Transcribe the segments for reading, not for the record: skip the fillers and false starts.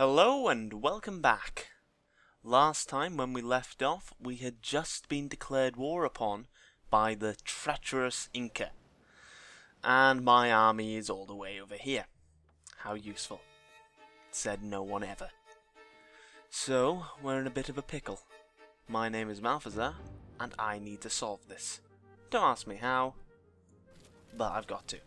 Hello and welcome back. Last time when we left off, we had just been declared war upon by the treacherous Inca. And my army is all the way over here. How useful. Said no one ever. So, we're in a bit of a pickle. My name is Malthersare, and I need to solve this. Don't ask me how, but I've got to.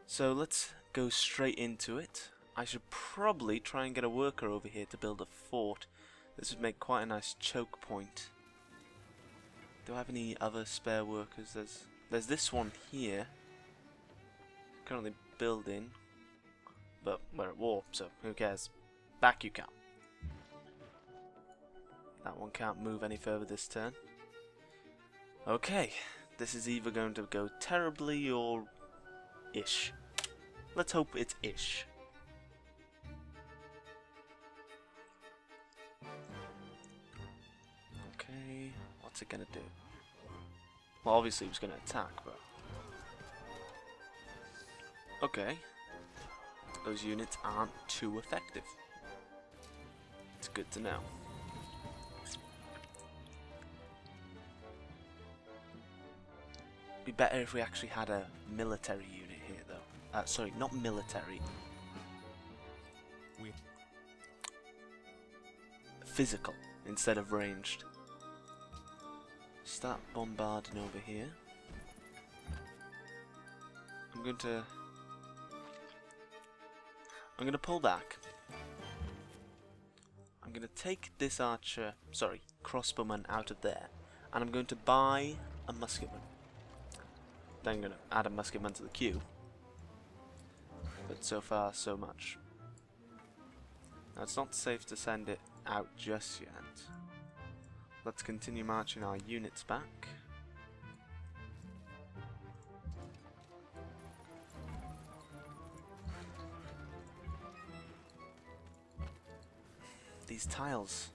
So let's go straight into it. I should probably try and get a worker over here to build a fort. This would make quite a nice choke point. Do I have any other spare workers? There's this one here. Currently building. But we're at war, so who cares? Back you come. That one can't move any further this turn. Okay, this is either going to go terribly or ish. Let's hope it's ish. Okay, what's it gonna do? Well, obviously it was gonna attack, but... Okay. Those units aren't too effective. It's good to know. Be better if we actually had a military unit here, though. Sorry, not military. Physical instead of ranged. Start bombarding over here. I'm going to pull back. I'm going to take this archer, sorry, crossbowman out of there, and I'm going to buy a musketman. Then I'm going to add a musketman to the queue. But so far, so much. Now, it's not safe to send it out just yet. Let's continue marching our units back. These tiles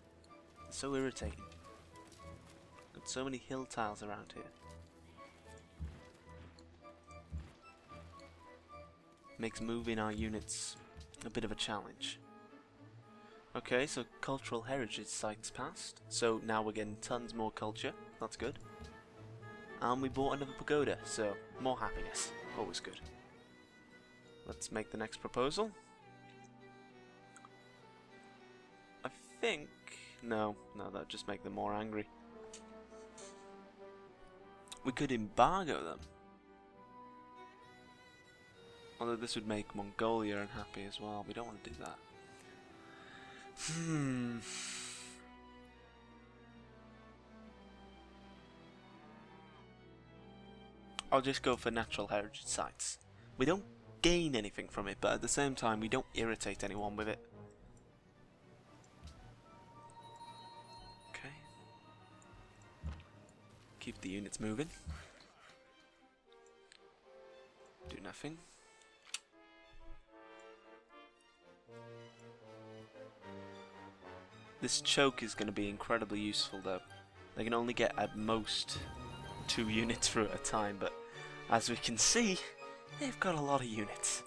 are so irritating. Got so many hill tiles around here. Makes moving our units a bit of a challenge. Okay, so cultural heritage sites passed. So now we're getting tons more culture. That's good. And we bought another pagoda, so more happiness. Always good. Let's make the next proposal. I think... No, that'd just make them more angry. We could embargo them. Although this would make Mongolia unhappy as well. We don't want to do that. I'll just go for natural heritage sites. We don't gain anything from it, but at the same time we don't irritate anyone with it. Okay. Keep the units moving. Do nothing. This choke is going to be incredibly useful though. They can only get at most 2 units through at a time, but as we can see, they've got a lot of units.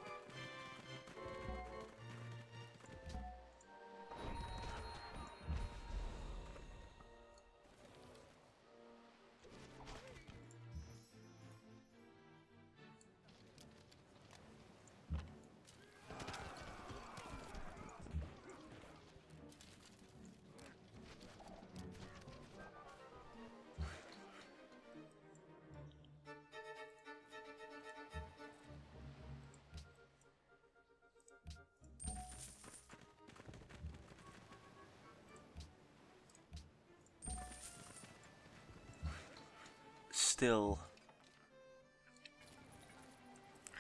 Still,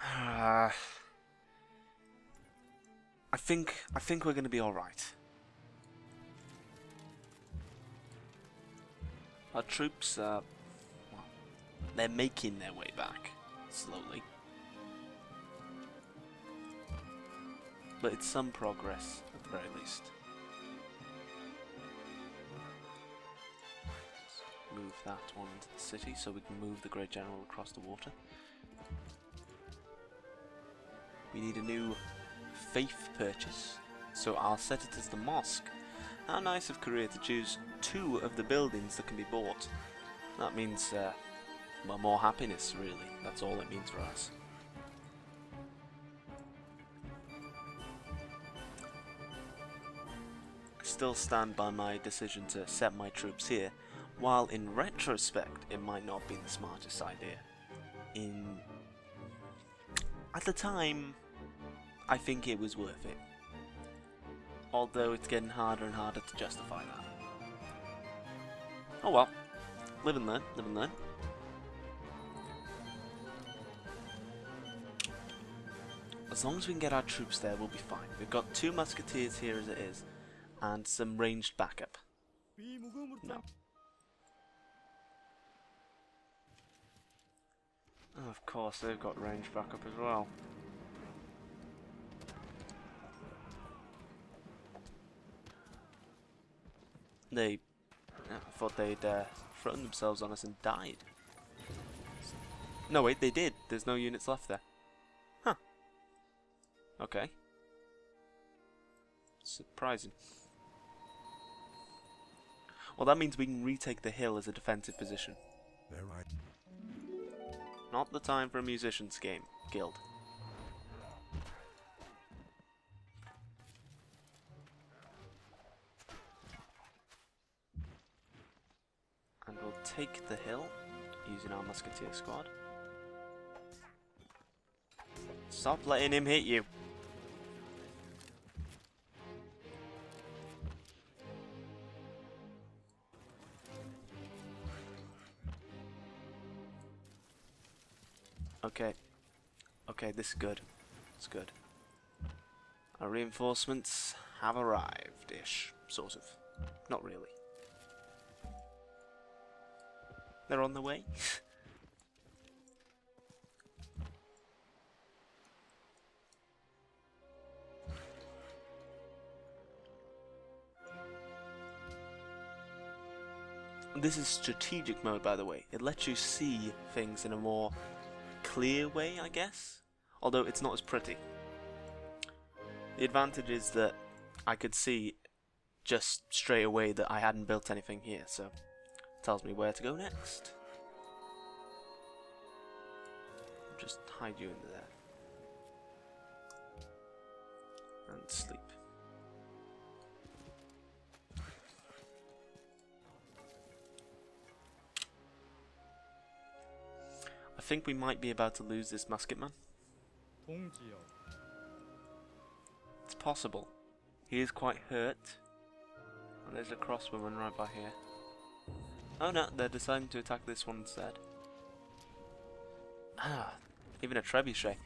I think we're going to be all right. Our troops, well, they're making their way back slowly, but it's some progress at the very least. Move that one into the city so we can move the Great General across the water. We need a new faith purchase. so I'll set it as the mosque. How nice of Korea to choose 2 of the buildings that can be bought. That means, well, more happiness, really. That's all it means for us. I still stand by my decision to set my troops here, while in retrospect, it might not be the smartest idea. At the time, I think it was worth it. Although it's getting harder and harder to justify that. Oh well. Live and learn, live and learn. As long as we can get our troops there, we'll be fine. We've got 2 musketeers here as it is, and some ranged backup. No. Oh, of course, they've got ranged backup as well. I thought they'd thrown themselves on us and died. No, wait, they did. There's no units left there. Huh. Okay. Surprising. Well, that means we can retake the hill as a defensive position. They're right. Not the time for a musician's game, guild. And we'll take the hill using our musketeer squad. Stop letting him hit you. Okay. Okay, this is good. It's good. Our reinforcements have arrived-ish, sort of. Not really. They're on the way. This is strategic mode, by the way. It lets you see things in a more clear way, I guess. Although it's not as pretty. The advantage is that I could see just straight away that I hadn't built anything here, so tells me where to go next. Just hide you into there. And sleep. I think we might be about to lose this musketman. It's possible. He is quite hurt. And there's a crossbowman right by here. Oh no, they're deciding to attack this one instead. Ah, even a trebuchet.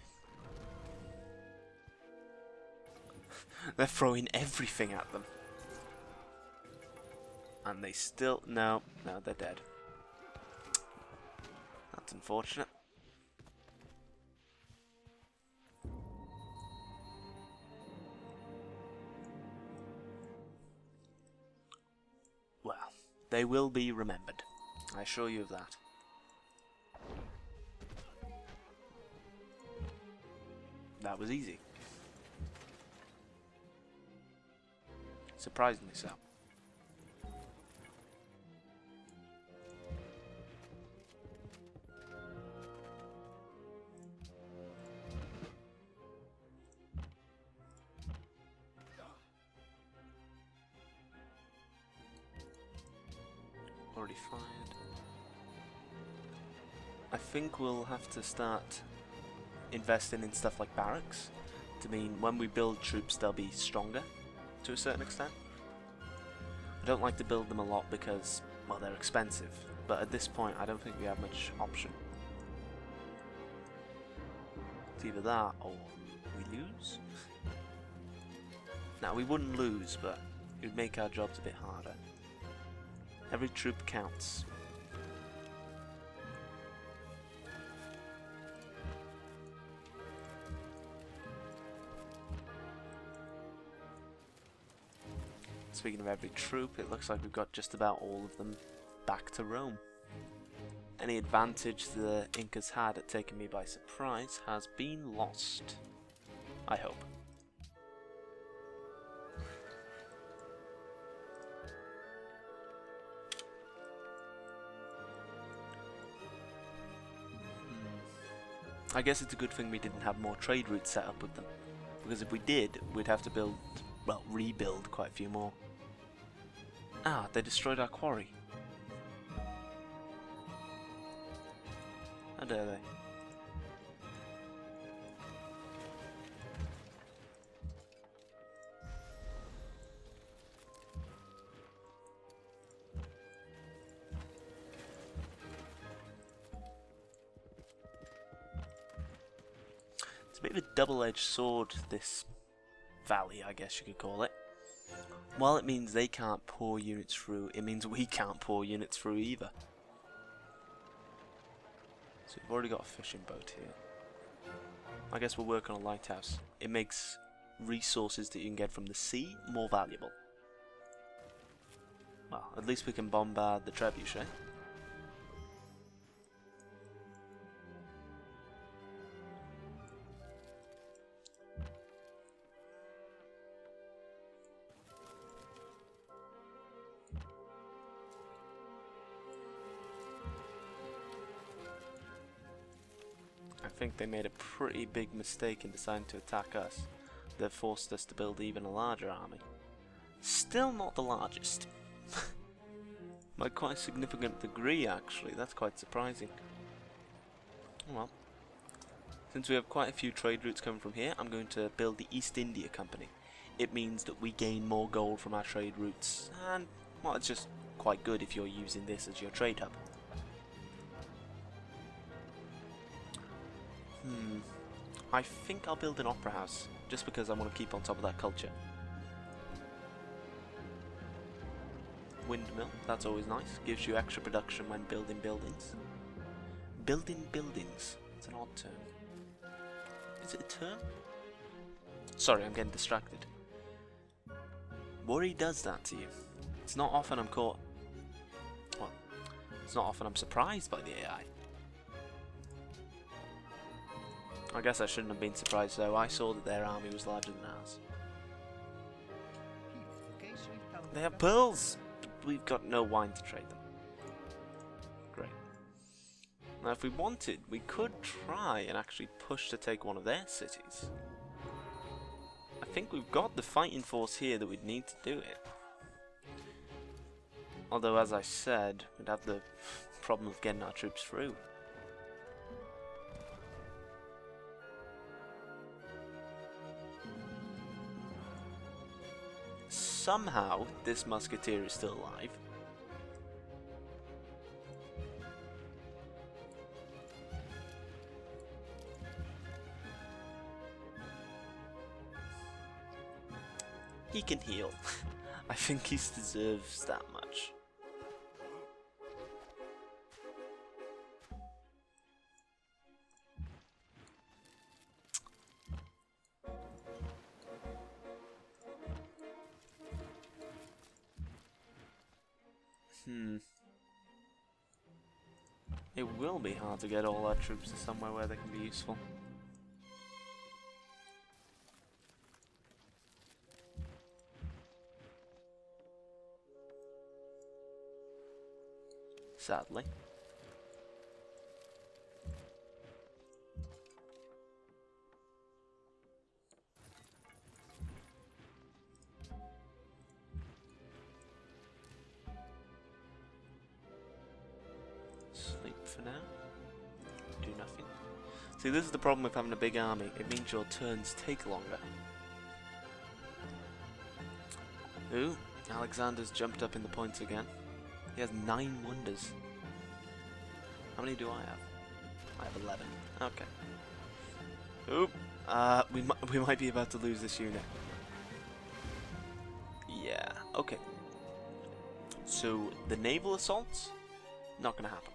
They're throwing everything at them. And they still... No, they're dead. That's unfortunate. Well, they will be remembered. I assure you of that. That was easy. Surprisingly so. Already fired. I think we'll have to start investing in stuff like barracks to mean when we build troops they'll be stronger to a certain extent. I don't like to build them a lot because, well, they're expensive, but at this point I don't think we have much option. It's either that or we lose. Now we wouldn't lose, but it would make our jobs a bit harder. Every troop counts. Speaking of every troop, it looks like we've got just about all of them back to Rome. Any advantage the Incas had at taking me by surprise has been lost. I hope. I guess it's a good thing we didn't have more trade routes set up with them, because if we did, we'd have to build, well, rebuild quite a few more. Ah, they destroyed our quarry. How dare they? It's a bit of a double-edged sword, this valley, I guess you could call it. While it means they can't pour units through, it means we can't pour units through either. So we've already got a fishing boat here. I guess we'll work on a lighthouse. It makes resources that you can get from the sea more valuable. Well, at least we can bombard the trebuchet. I think they made a pretty big mistake in deciding to attack us. They've forced us to build even a larger army. Still not the largest. By quite a significant degree, actually. That's quite surprising. Well, since we have quite a few trade routes coming from here, I'm going to build the East India Company. It means that we gain more gold from our trade routes, and, well, it's just quite good if you're using this as your trade hub. I think I'll build an opera house, just because I want to keep on top of that culture. Windmill, that's always nice. Gives you extra production when building buildings. Building buildings. It's an odd term. Is it a term? Sorry, I'm getting distracted. Worry does that to you. It's not often I'm caught... Well, it's not often I'm surprised by the AI. I guess I shouldn't have been surprised though. I saw that their army was larger than ours. They have pearls! But we've got no wine to trade them. Great. Now if we wanted, we could try and actually push to take one of their cities. I think we've got the fighting force here that we'd need to do it. Although as I said, we'd have the problem of getting our troops through. Somehow, this musketeer is still alive. He can heal. I think he deserves that much. It will be hard to get all our troops to somewhere where they can be useful. Sadly. Sleep for now. Do nothing. See, this is the problem with having a big army. It means your turns take longer. Ooh, Alexander's jumped up in the points again. He has 9 wonders. How many do I have? I have 11. Okay. Oop. We might be about to lose this unit. Yeah. Okay. So the naval assaults, not gonna happen.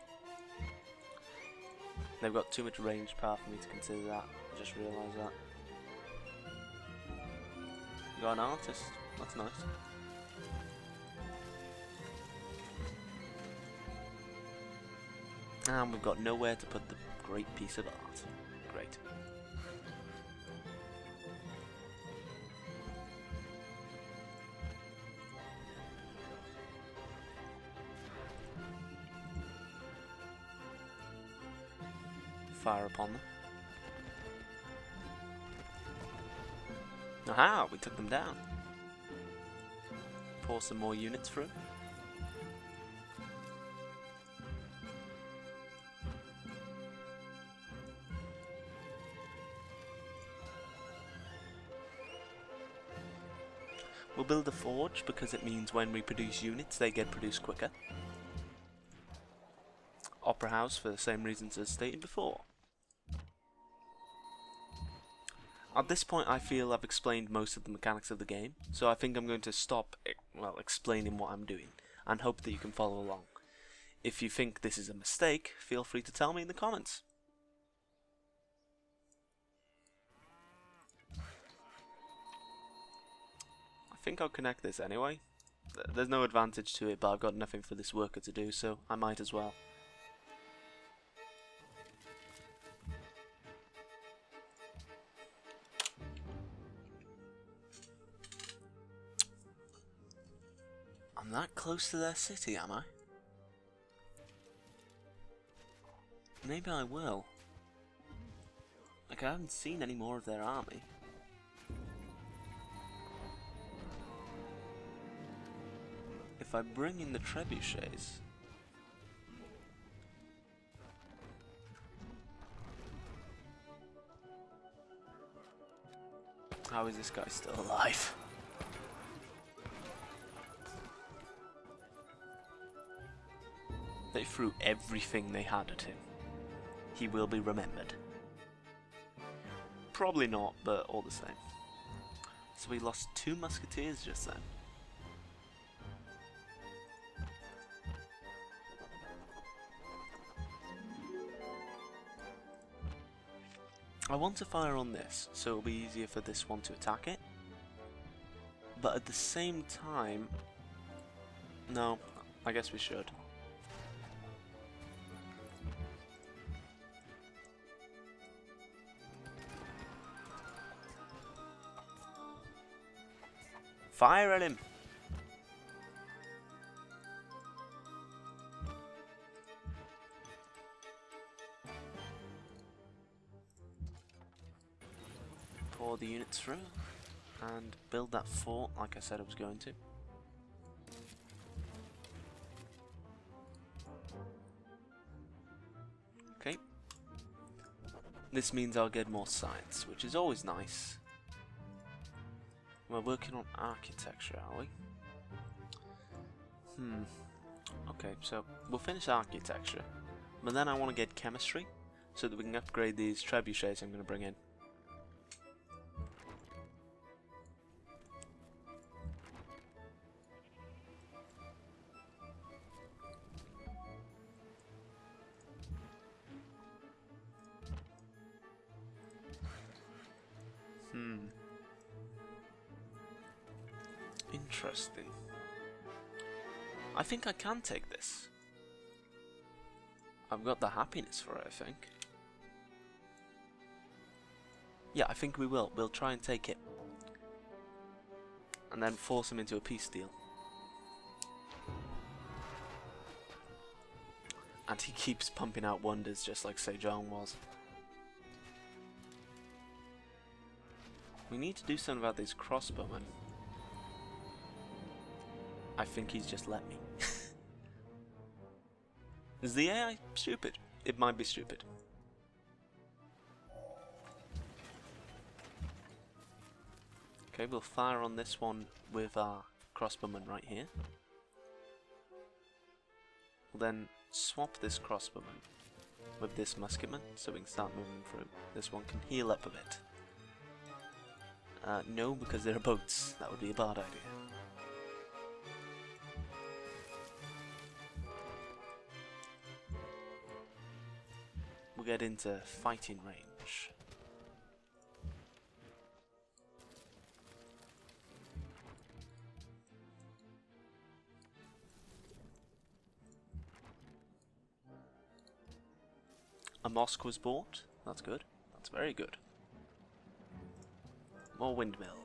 They've got too much range power for me to consider that. I just realised that. You got an artist. That's nice. And we've got nowhere to put the great piece of art. Great. Fire upon them. Aha, we took them down. Pour some more units through. We'll build a forge because it means when we produce units they get produced quicker. Opera house for the same reasons as stated before. At this point I feel I've explained most of the mechanics of the game, so I think I'm going to stop explaining what I'm doing and hope that you can follow along. If you think this is a mistake, feel free to tell me in the comments. I think I'll connect this anyway. There's no advantage to it, but I've got nothing for this worker to do, so I might as well. I'm that close to their city, am I? Maybe I will. Like, I haven't seen any more of their army. If I bring in the trebuchets... How is this guy still alive? They threw everything they had at him. He will be remembered. Probably not, but all the same. So we lost 2 musketeers just then. I want to fire on this, so it'll be easier for this one to attack it. But at the same time... No, I guess we should. Fire at him! Pour the units through and build that fort like I said I was going to. Okay. This means I'll get more science, which is always nice. We're working on architecture, are we? Okay, so we'll finish architecture, but then I want to get chemistry, so that we can upgrade these trebuchets I'm going to bring in. Interesting. I think I can take this. I've got the happiness for it, I think. Yeah, I think we will. We'll try and take it. And then force him into a peace deal. And he keeps pumping out wonders just like Sejong was. We need to do something about these crossbowmen. I think he's just let me. Is the AI stupid? It might be stupid. Okay, we'll fire on this one with our crossbowman right here. We'll then swap this crossbowman with this musketman so we can start moving through. This one can heal up a bit. No, because there are boats. That would be a bad idea. We'll get into fighting range. A mosque was bought. That's good. That's very good. More windmills.